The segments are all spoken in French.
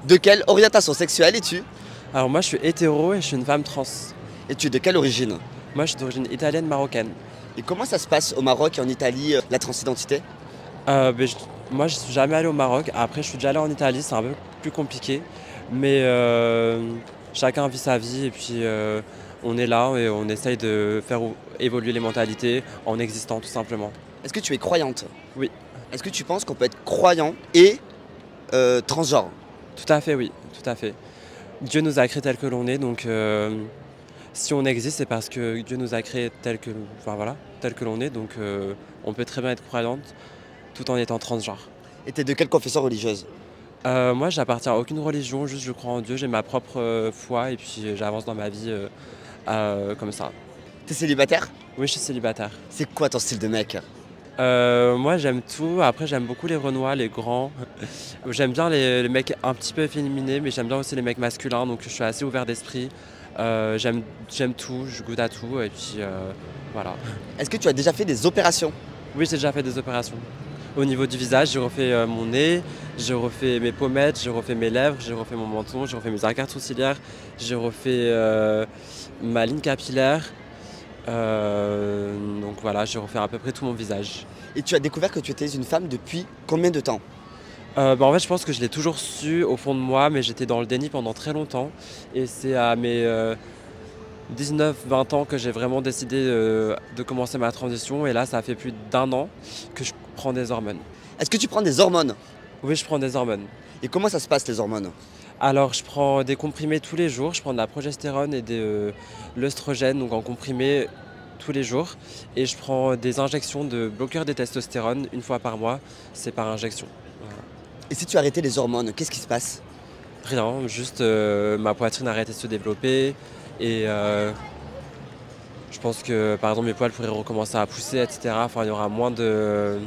De quelle orientation sexuelle es-tu? Alors moi je suis hétéro et je suis une femme trans. Et tu es de quelle origine? Moi je suis d'origine italienne marocaine. Et comment ça se passe au Maroc et en Italie, la transidentité? Ben, moi je suis jamais allé au Maroc. Après je suis déjà allé en Italie, c'est un peu plus compliqué. Mais chacun vit sa vie et puis on est là et on essaye de faire évoluer les mentalités en existant tout simplement. Est-ce que tu es croyante? Oui, Est-ce que tu penses qu'on peut être croyant et transgenre? tout à fait, oui, tout à fait. Dieu nous a créés tels que l'on est, donc si on existe c'est parce que Dieu nous a créés enfin, voilà, tel que l'on est, donc on peut très bien être croyante tout en étant transgenre. Et tu es de quelle confession religieuse? Moi, j'appartiens à aucune religion, juste je crois en Dieu, j'ai ma propre foi et puis j'avance dans ma vie comme ça. Tu es célibataire? Oui, je suis célibataire. C'est quoi ton style de mec? Moi, j'aime tout. Après, j'aime beaucoup les Renois, les grands. J'aime bien les mecs un petit peu efféminés, mais j'aime bien aussi les mecs masculins, donc je suis assez ouvert d'esprit. J'aime tout, je goûte à tout et puis voilà. Est-ce que tu as déjà fait des opérations? Oui, j'ai déjà fait des opérations. Au niveau du visage, j'ai refait mon nez, j'ai refait mes pommettes, j'ai refait mes lèvres, j'ai refait mon menton, j'ai refait mes arcades sourcilières, j'ai refait ma ligne capillaire. Donc voilà, j'ai refait à peu près tout mon visage. Et tu as découvert que tu étais une femme depuis combien de temps? En fait, je pense que je l'ai toujours su au fond de moi, mais j'étais dans le déni pendant très longtemps. Et c'est à mes 19-20 ans que j'ai vraiment décidé de commencer ma transition. Et là, ça fait plus d'1 an que je prends des hormones. Est-ce que tu prends des hormones? Oui, je prends des hormones. Et comment ça se passe les hormones? Alors, je prends des comprimés tous les jours. Je prends de la progestérone et de l'œstrogène, donc en comprimé tous les jours. Et je prends des injections de bloqueurs de testostérone 1 fois par mois. C'est par injection. Voilà. Et si tu arrêtais les hormones, qu'est-ce qui se passe? Rien, juste ma poitrine a arrêté de se développer et je pense que par exemple mes poils pourraient recommencer à pousser, etc. Enfin, il y aura moins de-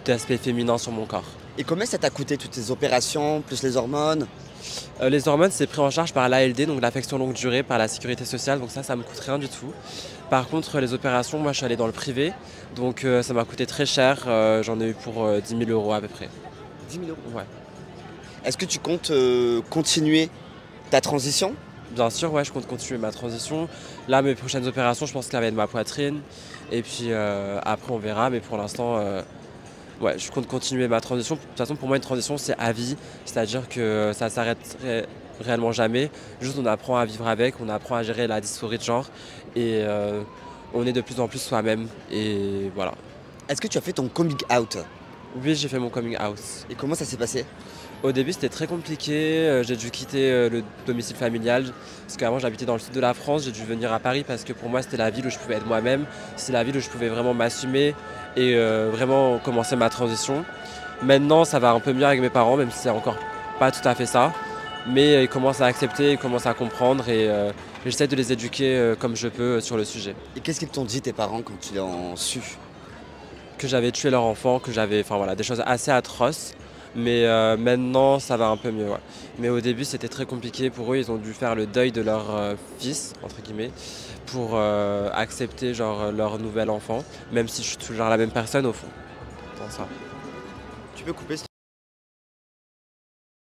d'aspect féminin sur mon corps. Et combien ça t'a coûté toutes ces opérations, plus les hormones? Les hormones, c'est pris en charge par l'ALD, donc l'affection longue durée, par la sécurité sociale, donc ça me coûte rien du tout. Par contre, les opérations, moi je suis allé dans le privé, donc ça m'a coûté très cher, j'en ai eu pour 10 000 € à peu près. 10 000 euros. Ouais. Est-ce que tu comptes continuer ta transition? Bien sûr, ouais, je compte continuer ma transition. Là, mes prochaines opérations, je pense que ça va être ma poitrine. Et puis après, on verra. Mais pour l'instant, ouais, je compte continuer ma transition. De toute façon, pour moi, une transition, c'est à vie. C'est-à-dire que ça s'arrêterait réellement jamais. Juste, on apprend à vivre avec, on apprend à gérer la dysphorie de genre. Et on est de plus en plus soi-même. Et voilà. Est-ce que tu as fait ton coming out? Oui, j'ai fait mon coming out. Et comment ça s'est passé? Au début, c'était très compliqué. J'ai dû quitter le domicile familial parce qu'avant, j'habitais dans le sud de la France. J'ai dû venir à Paris parce que pour moi, c'était la ville où je pouvais être moi-même. C'est la ville où je pouvais vraiment m'assumer et vraiment commencer ma transition. Maintenant, ça va un peu mieux avec mes parents, même si c'est encore pas tout à fait ça. Mais ils commencent à accepter, ils commencent à comprendre et j'essaie de les éduquer comme je peux sur le sujet. Et qu'est-ce qu'ils t'ont dit tes parents quand tu l'as su? Que j'avais tué leur enfant, que j'avais, enfin voilà, des choses assez atroces. Mais maintenant, ça va un peu mieux. Ouais. Mais au début, c'était très compliqué pour eux. Ils ont dû faire le deuil de leur fils, entre guillemets, pour accepter genre, leur nouvel enfant, même si je suis toujours la même personne au fond. Dans ça. Tu peux couper.